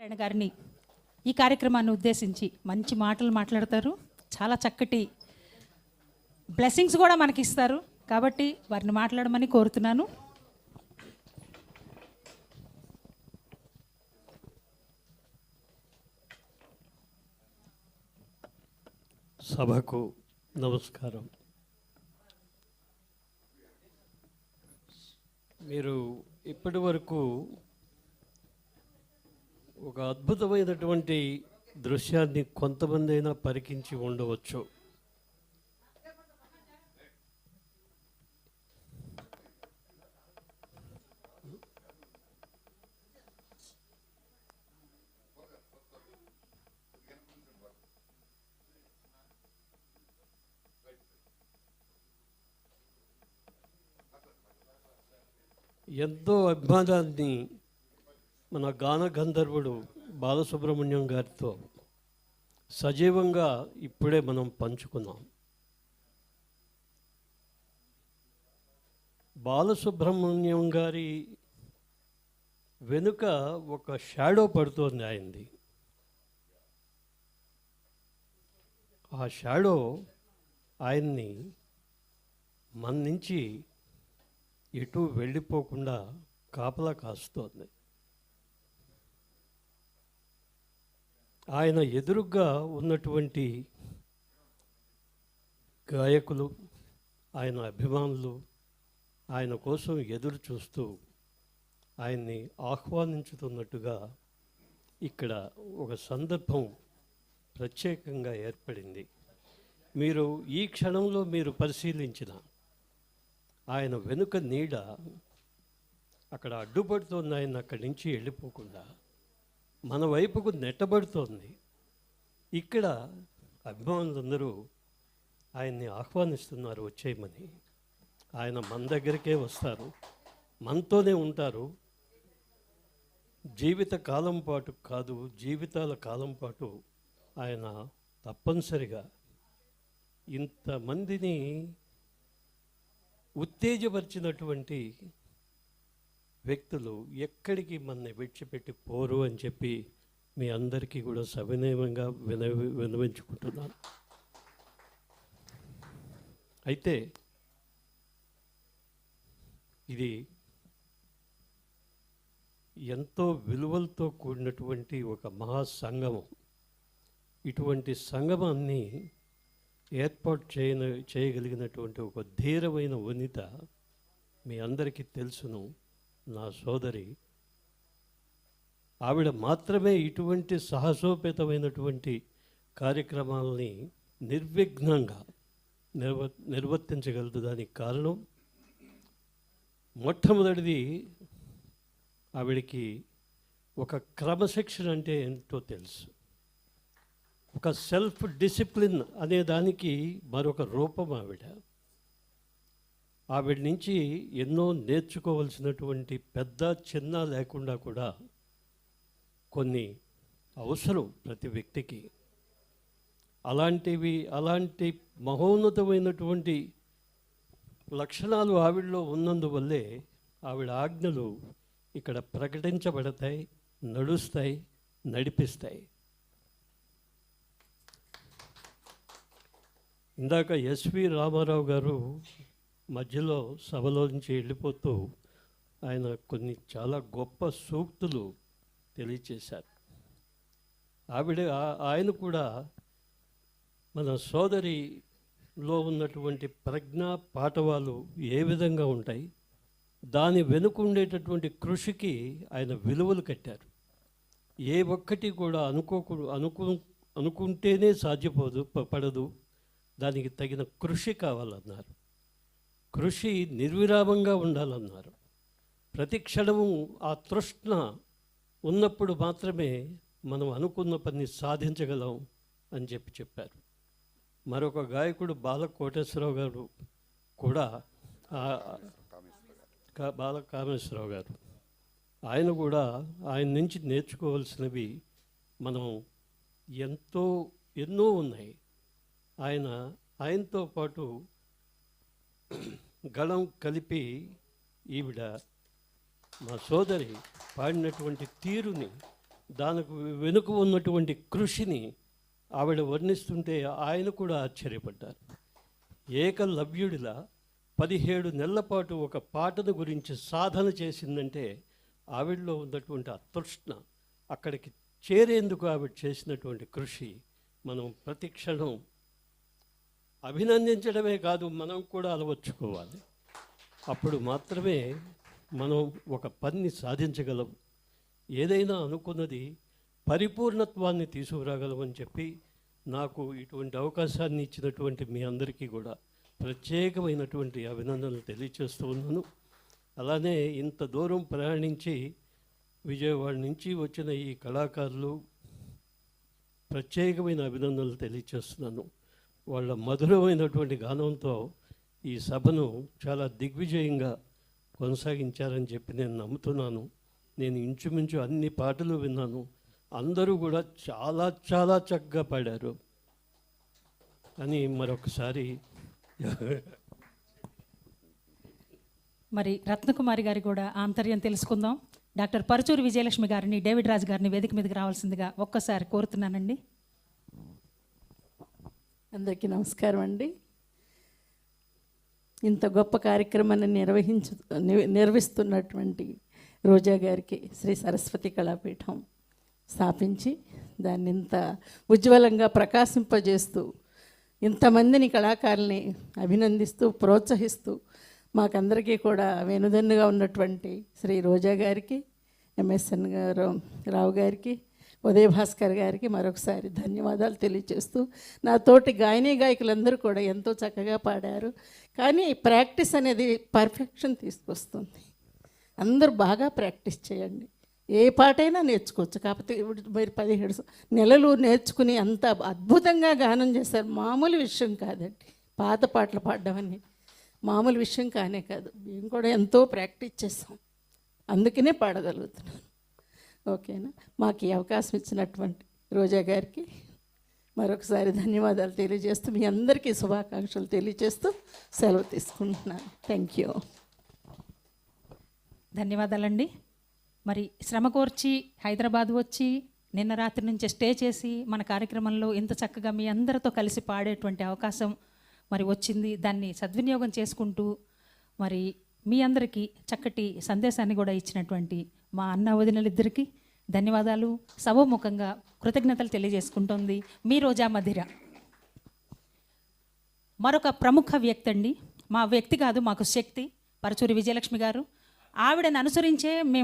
నారాయణ గారిని ఈ కార్యక్రమాన్ని ఉద్దేశించి మంచి మాటలు మాట్లాడతారు. చాలా చక్కటి బ్లెస్సింగ్స్ కూడా మనకి ఇస్తారు. కాబట్టి వారిని మాట్లాడమని కోరుతున్నాను. సభకు నమస్కారం. మీరు ఇప్పటి వరకు ఒక అద్భుతమైనటువంటి దృశ్యాన్ని కొంతమంది అయినా పరికించి ఉండవచ్చు. ఎంతో అభిమానాన్ని మన గాన గంధర్వుడు బాలసుబ్రహ్మణ్యం గారితో సజీవంగా ఇప్పుడే మనం పంచుకున్నాం. బాలసుబ్రహ్మణ్యం గారి వెనుక ఒక షాడో పడుతోంది ఆయనది. ఆ షాడో ఆయన్ని మన నుంచి ఎటు వెళ్ళిపోకుండా కాపలా కాస్తోంది. ఆయన ఎదురుగా ఉన్నటువంటి గాయకులు, ఆయన అభిమానులు ఆయన కోసం ఎదురు చూస్తూ ఆయన్ని ఆహ్వానించుతున్నట్టుగా ఇక్కడ ఒక సందర్భం ప్రత్యేకంగా ఏర్పడింది. మీరు ఈ క్షణంలో మీరు పరిశీలించిన ఆయన వెనుక నీడ అక్కడ అడ్డుపడుతోంది. ఆయన అక్కడి నుంచి వెళ్ళిపోకుండా మన వైపుకు నెట్టబడుతోంది. ఇక్కడ అభిమానులందరూ ఆయన్ని ఆహ్వానిస్తున్నారు వచ్చేయమని. ఆయన మన దగ్గరికే వస్తారు, మనతోనే ఉంటారు. జీవిత కాలం పాటు కాదు, జీవితాల కాలం పాటు ఆయన తప్పనిసరిగా ఇంతమందిని ఉత్తేజపరిచినటువంటి వ్యక్తులు ఎక్కడికి మనని విడిచిపెట్టి పోరు అని చెప్పి మీ అందరికీ కూడా సవినయంగా వినవించుకుంటున్నాను. అయితే ఇది ఎంతో విలువలతో కూడినటువంటి ఒక మహాసంగమం. ఇటువంటి సంగమాన్ని ఏర్పాటు చేయగలిగినటువంటి ఒక ధీరమైన వనిత మీ అందరికీ తెలుసును, నా సోదరి. ఆవిడ మాత్రమే ఇటువంటి సాహసోపేతమైనటువంటి కార్యక్రమాలని నిర్విఘ్నంగా నిర్వర్తించగలదు. దానికి కారణం మొట్టమొదటిది ఆవిడకి ఒక క్రమశిక్షణ అంటే ఏంటో తెలుసు. ఒక సెల్ఫ్ డిసిప్లిన్ అనే దానికి మరొక రూపం ఆవిడ. ఆవిడ నుంచి ఎన్నో నేర్చుకోవలసినటువంటి పెద్ద చిన్న లేకుండా కూడా కొన్ని అవసరం ప్రతి వ్యక్తికి. అలాంటి మహోన్నతమైనటువంటి లక్షణాలు ఆవిడలో ఉన్నందువల్లే ఆవిడ ఆజ్ఞలు ఇక్కడ ప్రకటించబడతాయి, నడుస్తాయి, నడిపిస్తాయి. ఇందాక ఎస్వి రామారావు గారు మధ్యలో సభలో నుంచి వెళ్ళిపోతూ ఆయన కొన్ని చాలా గొప్ప సూక్తులు తెలియచేశారు. ఆయన కూడా మన సోదరిలో ఉన్నటువంటి ప్రజ్ఞా పాఠవాలు ఏ విధంగా ఉంటాయి, దాని వెనుకుండేటటువంటి కృషికి ఆయన విలువలు కట్టారు. ఏ ఒక్కటి కూడా అనుకుంటేనే పడదు, దానికి తగిన కృషి కావాలన్నారు. కృషి నిర్విరామంగా ఉండాలన్నారు. ప్రతి క్షణము ఆ తృష్ణ ఉన్నప్పుడు మాత్రమే మనం అనుకున్న పని సాధించగలం అని చెప్పారు. మరొక గాయకుడు బాలకోటేశ్వరరావు గారు కూడా, బాలకామేశ్వరరావు గారు, ఆయన కూడా ఆయన నుంచి నేర్చుకోవాల్సినవి మనం ఎన్నో ఉన్నాయి. ఆయనతో పాటు గళం కలిపి ఈవిడ మా సోదరి పాడినటువంటి తీరుని దానికి వెనుక ఉన్నటువంటి కృషిని ఆవిడ వర్ణిస్తుంటే ఆయన కూడా ఆశ్చర్యపడ్డారు. ఏకలవ్యుడిలా 17 నెలల పాటు ఒక పాటను గురించి సాధన చేసిందంటే ఆవిడలో ఉన్నటువంటి అతృష్ణ, అక్కడికి చేరేందుకు ఆవిడ చేసినటువంటి కృషి మనం ప్రతి క్షణం అభినందించడమే కాదు, మనం కూడా అలవర్చుకోవాలి. అప్పుడు మాత్రమే మనం ఒక పనిని సాధించగలం, ఏదైనా అనుకున్నది పరిపూర్ణత్వాన్ని తీసుకురాగలమని చెప్పి నాకు ఇటువంటి అవకాశాన్ని ఇచ్చినటువంటి మీ అందరికీ కూడా ప్రత్యేకమైనటువంటి అభినందనలు తెలియచేస్తూ ఉన్నాను. అలానే ఇంత దూరం ప్రయాణించి విజయవాడ నుంచి వచ్చిన ఈ కళాకారులు ప్రత్యేకమైన అభినందనలు తెలియచేస్తున్నాను. వాళ్ళ మధురమైనటువంటి గానంతో ఈ సభను చాలా దిగ్విజయంగా కొనసాగించారని చెప్పి నేను నమ్ముతున్నాను. నేను ఇంచుమించు అన్ని పాటలు విన్నాను, అందరూ కూడా చాలా చాలా చక్కగా పాడారు అని మరొకసారి. మరి రత్నకుమారి గారి కూడా ఆంతర్యం తెలుసుకుందాం. డాక్టర్ పరుచూరి విజయలక్ష్మి గారిని, డేవిడ్ రాజు గారిని వేదిక మీదకి రావాల్సిందిగా ఒక్కసారి కోరుతున్నానండి. అందరికీ నమస్కారం అండి. ఇంత గొప్ప కార్యక్రమాన్ని నిర్వహిస్తున్నటువంటి రోజా గారికి శ్రీ సరస్వతి కళాపీఠం స్థాపించి దాన్ని ఇంత ఉజ్వలంగా ప్రకాశింపజేస్తూ ఇంతమందిని కళాకారుల్ని అభినందిస్తూ ప్రోత్సహిస్తూ మాకందరికీ కూడా వెనుదన్నుగా ఉన్నటువంటి శ్రీ రోజా గారికి, ఎంఎస్ఎన్ రావు గారికి, ఉదయ భాస్కర్ గారికి మరొకసారి ధన్యవాదాలు తెలియజేస్తూ, నా తోటి గాయకులందరూ కూడా ఎంతో చక్కగా పాడారు. కానీ ప్రాక్టీస్ అనేది పర్ఫెక్షన్ తీసుకొస్తుంది. అందరూ బాగా ప్రాక్టీస్ చేయండి, ఏ పాటైనా నేర్చుకోవచ్చు. కాకపోతే మీరు 17 నెలలు నేర్చుకుని అంత అద్భుతంగా గానం చేశారు. మామూలు విషయం కాదండి, పాత పాటలు పాడడం అనేది మామూలు విషయం కానే కాదు. మేము కూడా ఎంతో ప్రాక్టీస్ చేసాం, అందుకనే పాడగలుగుతున్నాను. ఓకేనా? మాకు ఈ అవకాశం ఇచ్చినటువంటి రోజా గారికి మరొకసారి ధన్యవాదాలు తెలియజేస్తూ, మీ అందరికీ శుభాకాంక్షలు తెలియజేస్తూ సెలవు తీసుకుంటున్నాను. Thank you. ధన్యవాదాలండి. మరి శ్రమ కోర్చి హైదరాబాద్ వచ్చి నిన్న రాత్రి నుంచి స్టే చేసి మన కార్యక్రమంలో ఇంత చక్కగా మీ అందరితో కలిసి పాడేటువంటి అవకాశం మరి వచ్చింది. దాన్ని సద్వినియోగం చేసుకుంటూ మరి మీ అందరికీ చక్కటి సందేశాన్ని కూడా ఇచ్చినటువంటి మా అన్న వదినలిద్దరికీ ధన్యవాదాలు సభముఖంగా కృతజ్ఞతలు తెలియజేసుకుంటోంది మీ రోజా మధిర. మరొక ప్రముఖ వ్యక్తి అండి, మా వ్యక్తి కాదు మాకు శక్తి, పరచూరి విజయలక్ష్మి గారు. ఆవిడను అనుసరించే మేము